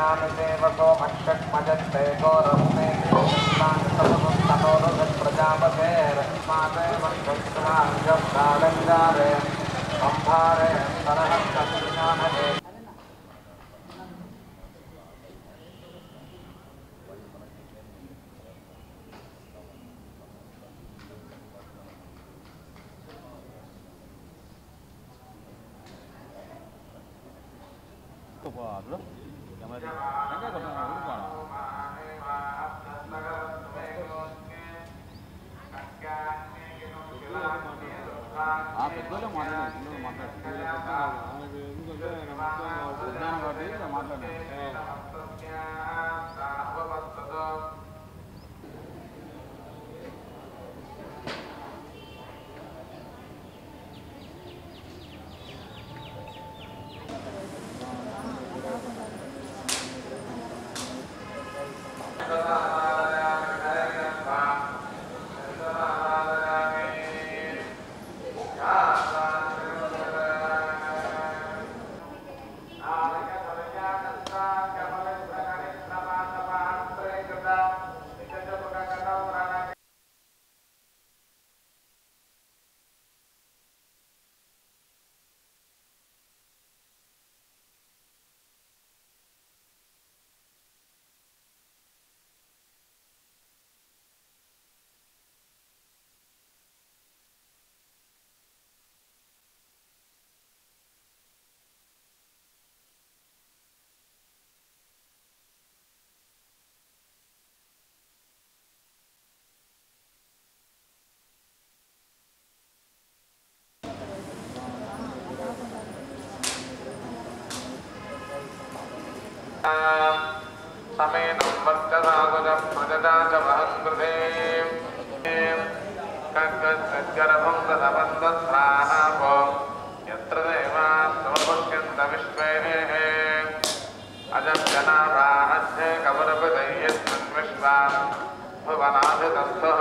नामिदेवतो भक्षक्मजन्ते गोरस्मे प्रजापतेर्मादेवक्षत्राजब्दालङ्गारे संभारे सरहस्तमिनानये bro. Yang mana? Enggak kalau nggak lupa. Betul mana? Samenam vartadagudam pradadaja vahangrudev Kakadgarabham tadabandasrahapo Yatra devas samapuskyanta vishvehe Ajamjanabhahadhe kavarapadayyasman vishvam Bhuvanadhitastha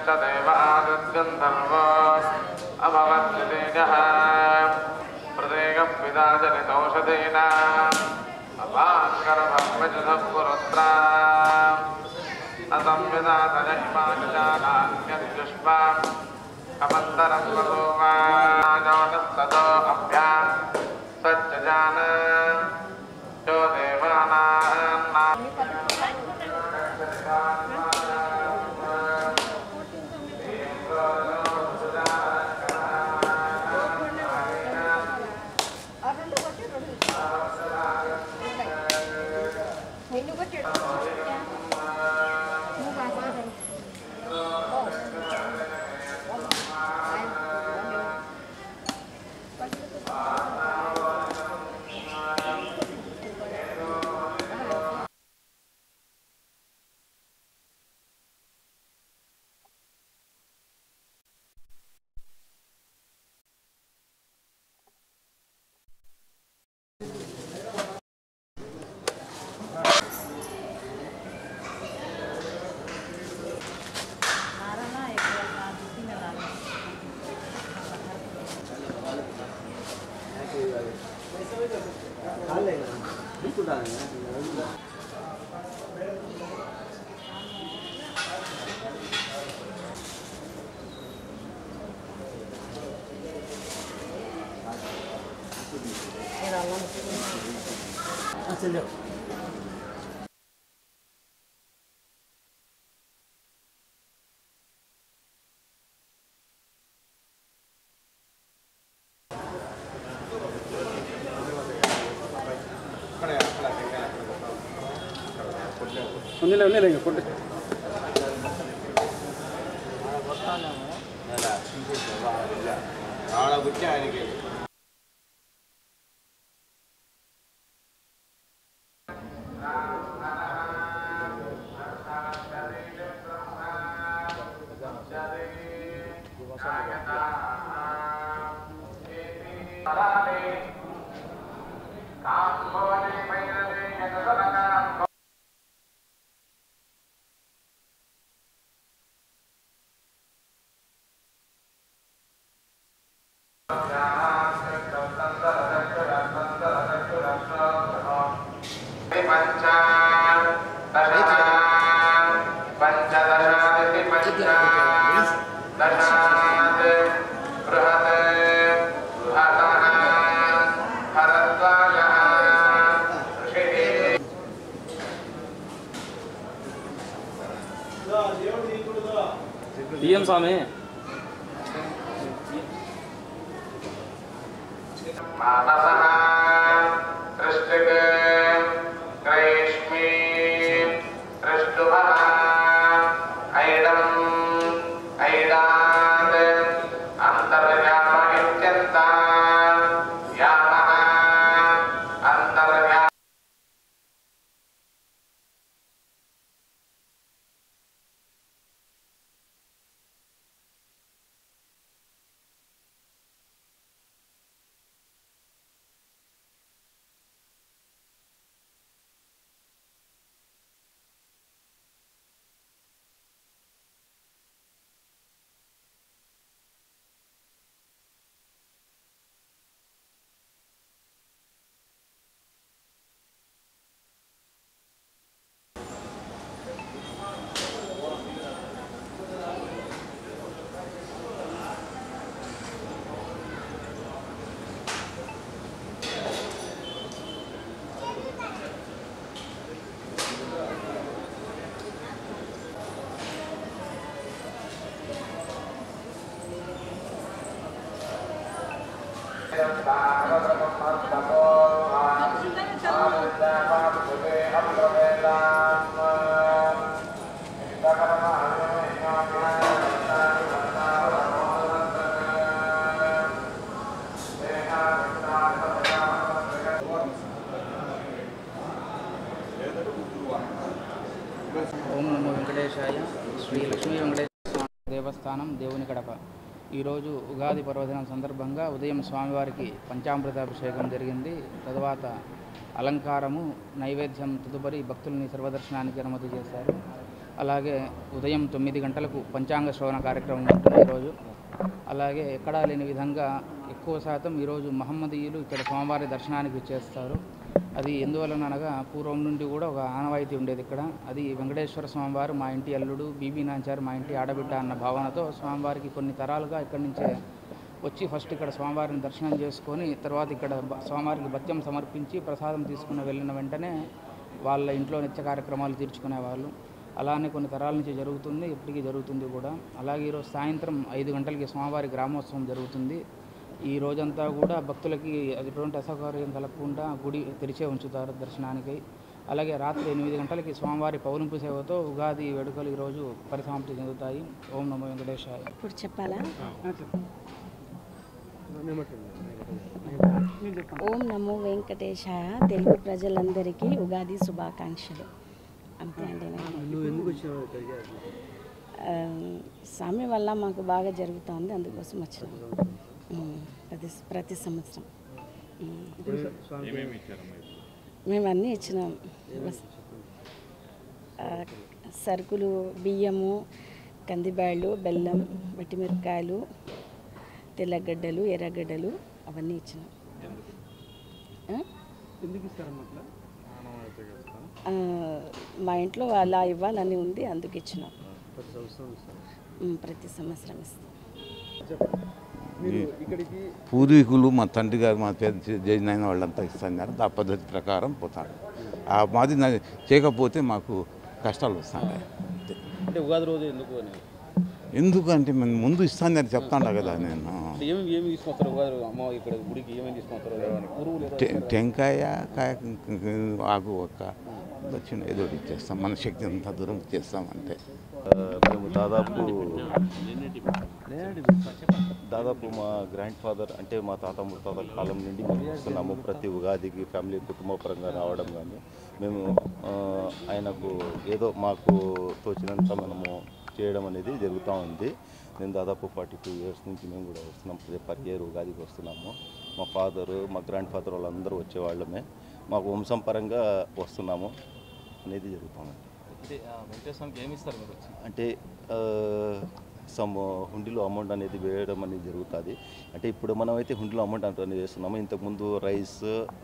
Chadevadadgandharva Abhavatyadejaha Pradegam vidajanitaushadena Avankarabhakvajadhapurutra Asamvidātaya imājajanānyadijushva Kamandaram vadova Jānastato abhyam Sajjajana Jodevana Ini kote. Yeah. पंच दश पंचदशादिति पंच दशात् बृहत् बृहतः भरद्वाजः ऋषिः DM स्वामी मानसः कृष्टिक ग्रैष्मी कृष्टुभः ऐडम् ऐडात् अन्तर्याम इत्यन्ता यामः अन्तर्याम ఓం నమో వెంకటేశాయ. శ్రీ లక్ష్మీ వెంకటేశ్వర స్వామి దేవస్థానం దేవుని కడప. ఈరోజు ఉగాది పర్వదినం సందర్భంగా ఉదయం స్వామివారికి పంచామృతాభిషేకం జరిగింది. తరువాత అలంకారము నైవేద్యం తదుపరి భక్తుల్ని సర్వదర్శనానికి అనుమతి చేశారు. అలాగే ఉదయం 9 గంటలకు పంచాంగ శ్రవణ కార్యక్రమం ఉంటుంది ఈరోజు. అలాగే ఎక్కడా లేని విధంగా ఎక్కువ శాతం ఈరోజు మహమ్మదీయులు ఇక్కడ స్వామివారి దర్శనానికి చేస్తారు. అది ఎందువలనగా పూర్వం నుండి కూడా ఒక ఆనవాయితీ ఉండేది ఇక్కడ. అది వెంకటేశ్వర స్వామివారు మా ఇంటి అల్లుడు, బీబీ నాంచారు మా ఇంటి ఆడబిడ్డ అన్న భావనతో స్వామివారికి కొన్ని తరాలుగా ఇక్కడి నుంచే వచ్చి ఫస్ట్ ఇక్కడ స్వామివారిని దర్శనం చేసుకొని తర్వాత ఇక్కడ స్వామివారికి భత్యం సమర్పించి ప్రసాదం తీసుకుని వెళ్ళిన వెంటనే వాళ్ళ ఇంట్లో నిత్య కార్యక్రమాలు తీర్చుకునేవాళ్ళు. అలానే కొన్ని తరాల నుంచి జరుగుతుంది, ఇప్పటికీ జరుగుతుంది కూడా. అలాగే ఈరోజు సాయంత్రం 5 గంటలకి స్వామివారి గ్రామోత్సవం జరుగుతుంది. ఈ రోజంతా కూడా భక్తులకి ఎటువంటి అసౌకర్యం కలగకుండా గుడి తెరిచే ఉంచుతారు దర్శనానికి. అలాగే రాత్రి 8 గంటలకి స్వామివారి పౌర్ణమి సేవతో ఉగాది వేడుకలు ఈరోజు పరిసమాప్తి చెందుతాయి. ఓం నమో వెంకటేశాయ. ఇప్పుడు చెప్పాలా? ఓం నమో వెంకటేశాయ. తెలుగు ప్రజలందరికీ ఉగాది శుభాకాంక్షలు. అంతే అండి. స్వామి వల్ల మాకు బాగా జరుగుతుంది, అందుకోసం వచ్చినాం ప్రతి సంవత్సరం. మేము అన్నీ ఇచ్చినాం. సరుకులు, బియ్యము, కందిబ్యాళ్ళు, బెల్లం, వట్టిమిరపకాయలు, తెల్లగడ్డలు, ఎర్రగడ్డలు అవన్నీ ఇచ్చినాం. మా ఇంట్లో అలా ఇవ్వాలని ఉంది, అందుకు ఇచ్చినాం. ప్రతి సంవత్సరం ఇస్తాం. పూర్వీకులు మా తండ్రి గారు మా జైనైన వాళ్ళంతా ఇస్తున్నారు. ఆ పద్ధతి ప్రకారం పోతాడు. ఆ మాది చేయకపోతే మాకు కష్టాలు వస్తాయి. అంటే ఉగాది రోజు ఎందుకంటే మేము ముందు ఇస్తానని చెప్తాను కదా నేను. ఏమి తీసుకొస్తారు ఉగాది అమ్మ ఇక్కడ గుడికి ఏమేమి తీసుకొస్తారు? టెంకాయ, కాయ, ఆకు, ఒక్క దక్షిణ ఏదో ఇచ్చేస్తాం. మన శక్తి అంత దూరం చేస్తామంటే మేము దాదాపు మా గ్రాండ్ ఫాదర్ అంటే మా తాత ముత్తాతల కాలం నుండి మేము చూస్తున్నాము. ప్రతి ఉగాదికి ఫ్యామిలీ కుటుంబ పరంగా రావడం కానీ మేము ఆయనకు ఏదో మాకు తోచినంత మనము చేయడం అనేది జరుగుతూ ఉంది. నేను దాదాపు 42 ఇయర్స్ నుంచి మేము కూడా వస్తున్నాం. పర్ ఇయర్ ఉగాదికి వస్తున్నాము. మా ఫాదరు, మా గ్రాండ్ ఫాదర్ వాళ్ళందరూ వచ్చేవాళ్ళమే. మాకు వంశం పరంగా వస్తున్నాము అనేది జరుగుతుంది. అంటే సమ్ హుండీలో అమౌంట్ అనేది వేయడం అనేది జరుగుతుంది. అంటే ఇప్పుడు మనమైతే హుండీలో అమౌంట్ అనేది వేస్తున్నాము. ఇంతకుముందు రైస్,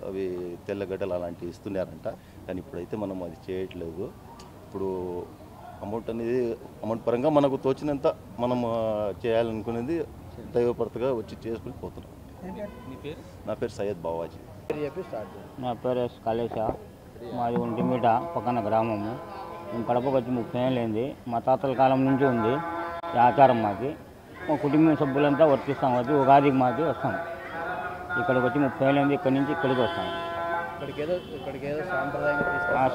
అవి తెల్లగడ్డలు అలాంటివి ఇస్తున్నారంట. కానీ ఇప్పుడైతే మనం అది చేయట్లేదు. ఇప్పుడు అమౌంట్ పరంగా మనకు తోచినంత మనం చేయాలనుకునేది దైవపరతగా వచ్చి చేసుకుని పోతున్నాం. నా పేరు సయ్యద్ బావాజీ. నా పేరు ఎస్ కాళేశ. మాది ఒంటిమీట పక్కన గ్రామము. మేము కడపకు వచ్చి 30 ఏళ్ళు అయింది. మా తాతల కాలం నుంచి ఉంది ఈ ఆచారం. మాకి మా కుటుంబ సభ్యులంతా వర్తిస్తాం. వచ్చి ఉగాదికి మాకి వస్తాం. ఇక్కడికి వచ్చి 30 ఏళ్ళు అయింది. ఇక్కడి నుంచి ఇక్కడికి వస్తాం.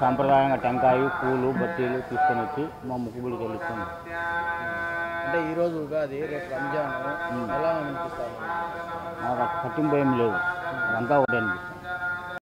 సాంప్రదాయంగా టెంకాయ, పూలు, బత్తీలు తీసుకొని వచ్చి మా ముక్కుబడి చెల్లిస్తాం. అంటే ఈరోజు ఉగాది, రేపు రంజాన్, ఎలా అనిపిస్తారు? మాకు పట్టింపు ఏం లేదు, అంతా ఒకటే అనిపిస్తుంది.